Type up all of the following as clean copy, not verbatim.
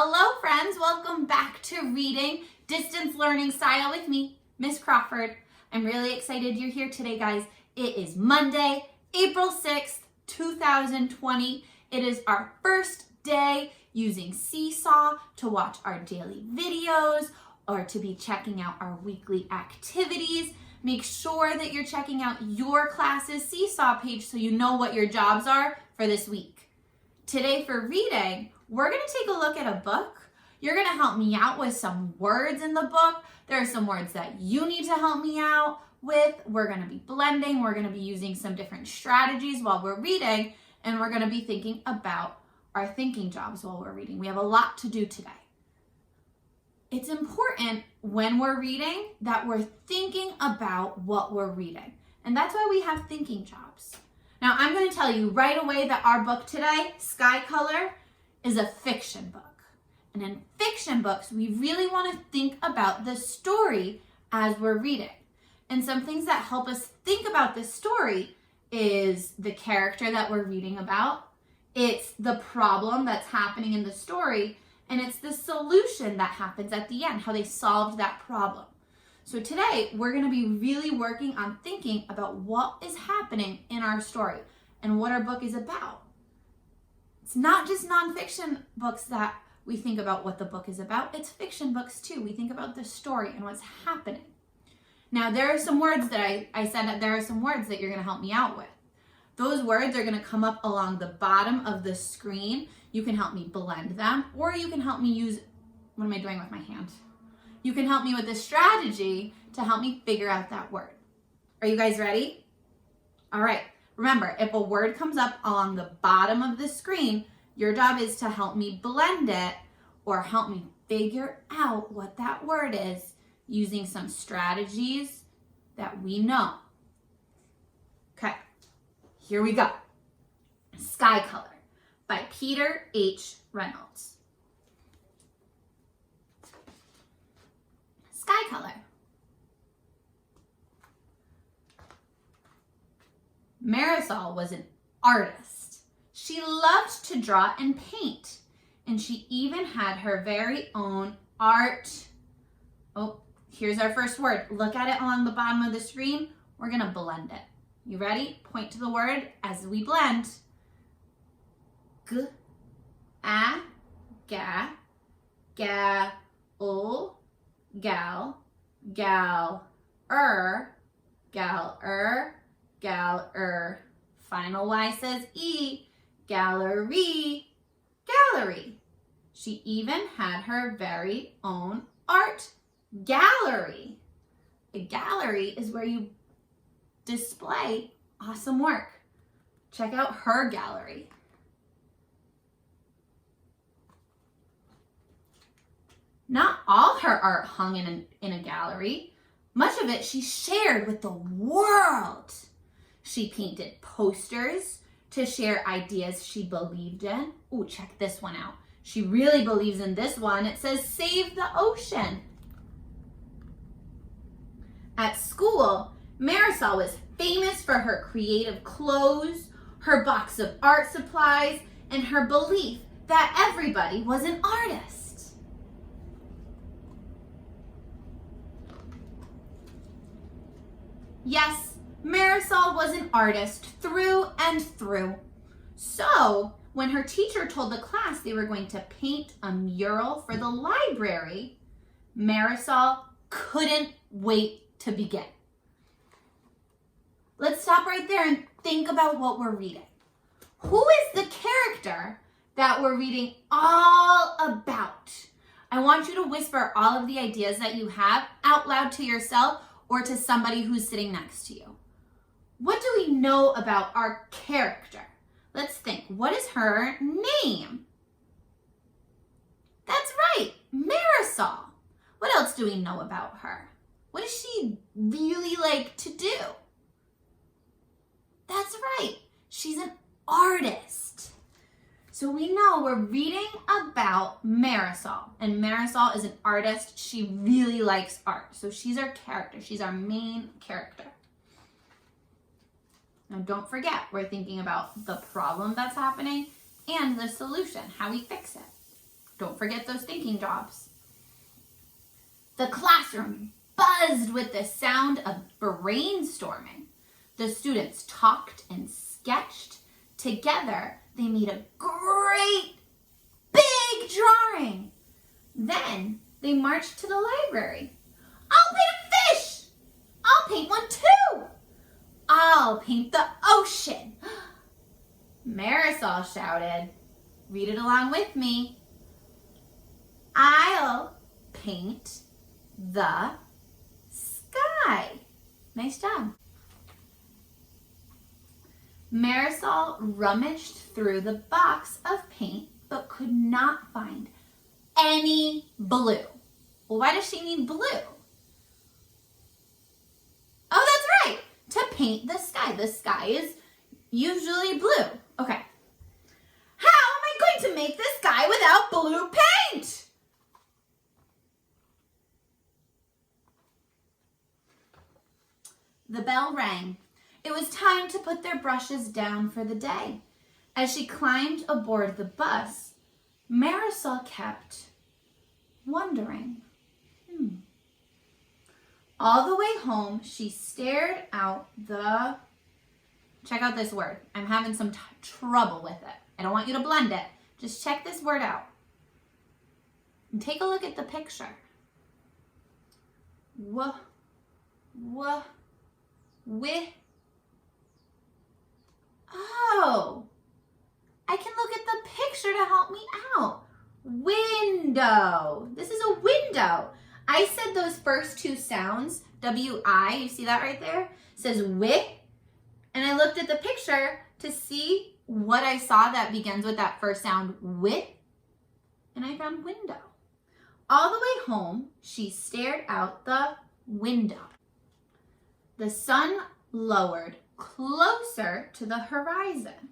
Hello friends, welcome back to Reading Distance Learning Style with me, Miss Crawford. I'm really excited you're here today, guys. It is Monday, April 6th, 2020. It is our first day using Seesaw to watch our daily videos or to be checking out our weekly activities. Make sure that you're checking out your class's Seesaw page so you know what your jobs are for this week. Today for reading, we're going to take a look at a book. You're going to help me out with some words in the book. There are some words that you need to help me out with. We're going to be blending. We're going to be using some different strategies while we're reading, and we're going to be thinking about our thinking jobs while we're reading. We have a lot to do today. It's important when we're reading that we're thinking about what we're reading, and that's why we have thinking jobs. Now, I'm going to tell you right away that our book today, Sky Color, is a fiction book. And in fiction books, we really want to think about the story as we're reading. And some things that help us think about the story is the character that we're reading about, it's the problem that's happening in the story, and it's the solution that happens at the end, how they solved that problem. So today, we're going to be really working on thinking about what is happening in our story and what our book is about. It's not just nonfiction books that we think about what the book is about. It's fiction books too. We think about the story and what's happening. Now, there are some words that I said that there are some words that you're going to help me out with. Those words are going to come up along the bottom of the screen. You can help me blend them, or you can help me use, what am I doing with my hand? You can help me with a strategy to help me figure out that word. Are you guys ready? All right. Remember, if a word comes up along the bottom of the screen, your job is to help me blend it or help me figure out what that word is using some strategies that we know. Okay, here we go. Sky Color by Peter H. Reynolds. Sky Color. Marisol was an artist. She loved to draw and paint, and she even had her very own art. Oh, here's our first word. Look at it along the bottom of the screen. We're going to blend it. You ready? Point to the word as we blend. G, a, ga, ga, o, gal, gal, gal, gal, final Y says E, gallery, gallery. She even had her very own art gallery. A gallery is where you display awesome work. Check out her gallery. Not all her art hung in a gallery. Much of it she shared with the world. She painted posters to share ideas she believed in. Ooh, check this one out. She really believes in this one. It says, save the ocean. At school, Marisol was famous for her creative clothes, her box of art supplies, and her belief that everybody was an artist. Yes, Marisol was an artist through and through. So, when her teacher told the class they were going to paint a mural for the library, Marisol couldn't wait to begin. Let's stop right there and think about what we're reading. Who is the character that we're reading all about? I want you to whisper all of the ideas that you have out loud to yourself or to somebody who's sitting next to you. What do we know about our character? Let's think. What is her name? That's right, Marisol. What else do we know about her? What does she really like to do? That's right, she's an artist. So we know we're reading about Marisol, and Marisol is an artist. She really likes art. So she's our character. She's our main character. Now don't forget, we're thinking about the problem that's happening and the solution, how we fix it. Don't forget those thinking jobs. The classroom buzzed with the sound of brainstorming. The students talked and sketched. Together, they made a great big drawing. Then they marched to the library. I'll paint a fish. I'll paint one too. I'll paint the ocean. Marisol shouted. Read it along with me. I'll paint the sky. Nice job. Marisol rummaged through the box of paint but could not find any blue. Well, why does she need blue? Oh, that's right. To paint the sky. The sky is usually blue. Okay. How am I going to make the sky without blue paint? The bell rang. It was time to put their brushes down for the day. As she climbed aboard the bus, Marisol kept wondering. All the way home, she stared out the... Check out this word. I'm having some trouble with it. I don't want you to blend it. Just check this word out. And take a look at the picture. With. Oh, I can look at the picture to help me out. Window. This is a window. I said those first two sounds, W-I, you see that right there? It says wi, and I looked at the picture to see what I saw that begins with that first sound, wi, and I found window. All the way home, she stared out the window. The sun lowered closer to the horizon.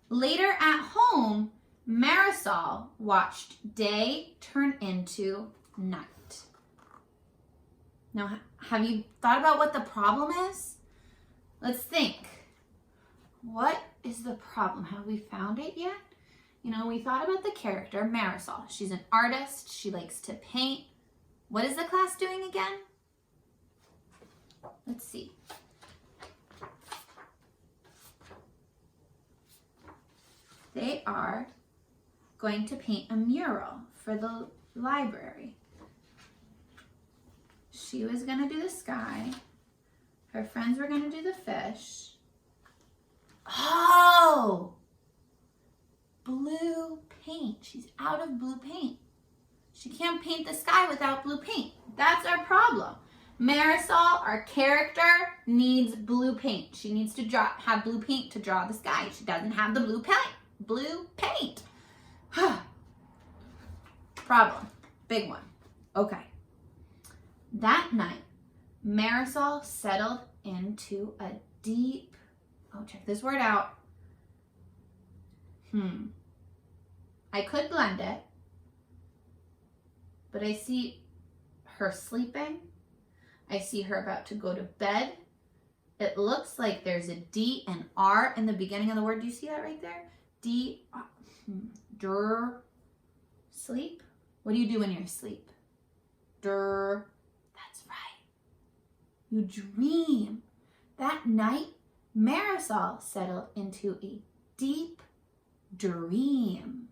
Later at home, Marisol watched day turn into night. Now, have you thought about what the problem is? Let's think. What is the problem? Have we found it yet? You know, we thought about the character, Marisol. She's an artist. She likes to paint. What is the class doing again? Let's see. They are going to paint a mural for the library. She was going to do the sky. Her friends were going to do the fish. Oh! Blue paint. She's out of blue paint. She can't paint the sky without blue paint. That's our problem. Marisol, our character, needs blue paint. She needs to have blue paint to draw the sky. She doesn't have the blue paint. Blue paint. Problem. Big one. Okay. That night, Marisol settled into a deep, check this word out. I could blend it, but I see her sleeping. I see her about to go to bed. It looks like there's a D and R in the beginning of the word. Do you see that right there? D, sleep. What do you do when you're asleep? That's right. You dream. That night, Marisol settled into a deep dream.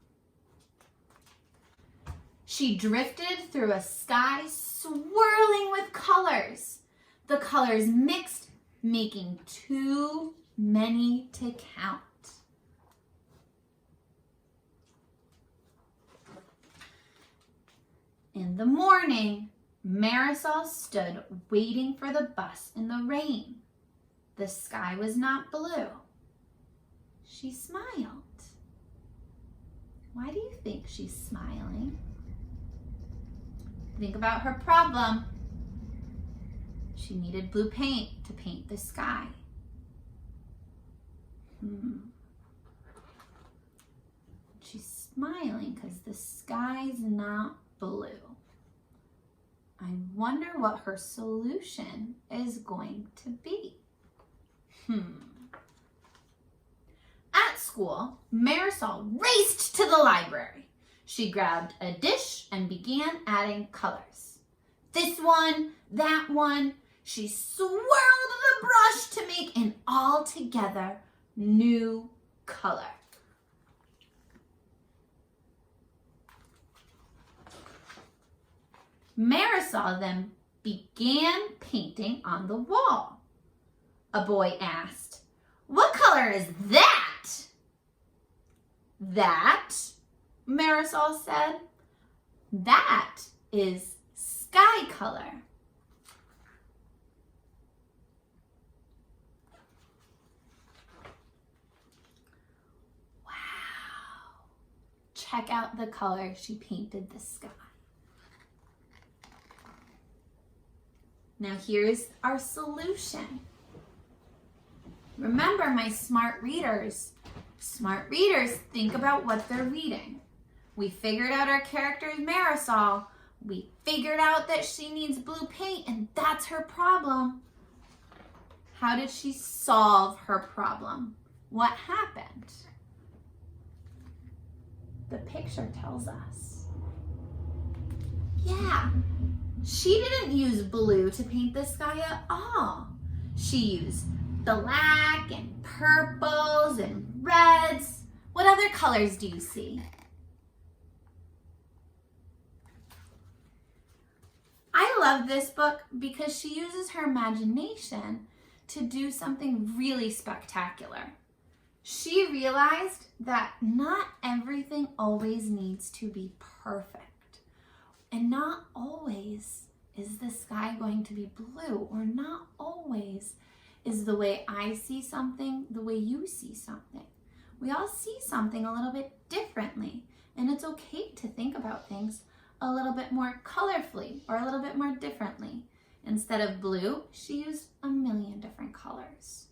She drifted through a sky swirling with colors. The colors mixed, making too many to count. In the morning, Marisol stood waiting for the bus in the rain. The sky was not blue. She smiled. Why do you think she's smiling? Think about her problem. She needed blue paint to paint the sky. She's smiling because the sky's not blue. I wonder what her solution is going to be. school, Marisol raced to the library. She grabbed a dish and began adding colors. This one, that one. She swirled the brush to make an altogether new color. Marisol then began painting on the wall. A boy asked, "What color is that?" "That," Marisol said, "that is sky color." Wow. Check out the color she painted the sky. Now here's our solution. Remember, my smart readers. Smart readers think about what they're reading. We figured out our character is Marisol. We figured out that she needs blue paint and that's her problem. How did she solve her problem? What happened? The picture tells us. Yeah. She didn't use blue to paint the sky at all. She used black and purples and reds. What other colors do you see? I love this book because she uses her imagination to do something really spectacular. She realized that not everything always needs to be perfect. And not always is the sky going to be blue, or not always is the way I see something the way you see something. We all see something a little bit differently, and it's okay to think about things a little bit more colorfully or a little bit more differently. Instead of blue, she used a million different colors.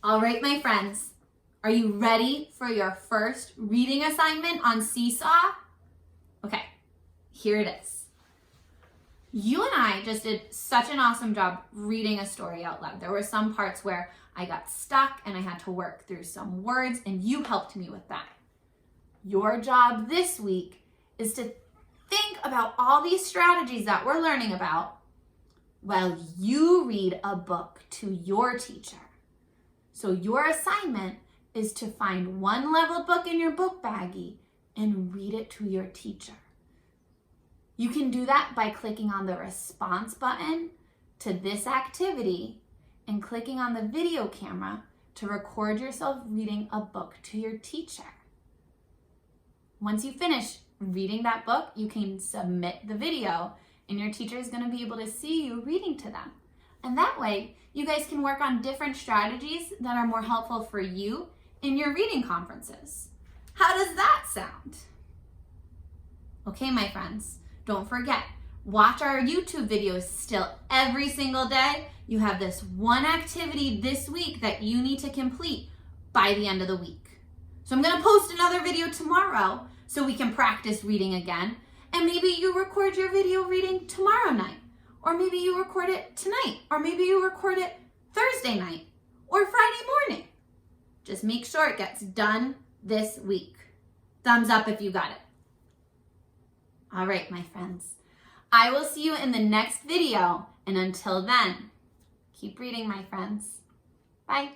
All right, my friends, are you ready for your first reading assignment on Seesaw? Okay. Here it is. You and I just did such an awesome job reading a story out loud. There were some parts where I got stuck and I had to work through some words, and you helped me with that. Your job this week is to think about all these strategies that we're learning about while you read a book to your teacher. So your assignment is to find one level book in your book baggie and read it to your teacher. You can do that by clicking on the response button to this activity and clicking on the video camera to record yourself reading a book to your teacher. Once you finish reading that book, you can submit the video and your teacher is going to be able to see you reading to them. And that way, you guys can work on different strategies that are more helpful for you in your reading conferences. How does that sound? Okay, my friends. Don't forget, watch our YouTube videos still every single day. You have this one activity this week that you need to complete by the end of the week. So I'm going to post another video tomorrow so we can practice reading again. And maybe you record your video reading tomorrow night. Or maybe you record it tonight. Or maybe you record it Thursday night or Friday morning. Just make sure it gets done this week. Thumbs up if you got it. All right, my friends. I will see you in the next video. And until then, keep reading, my friends. Bye.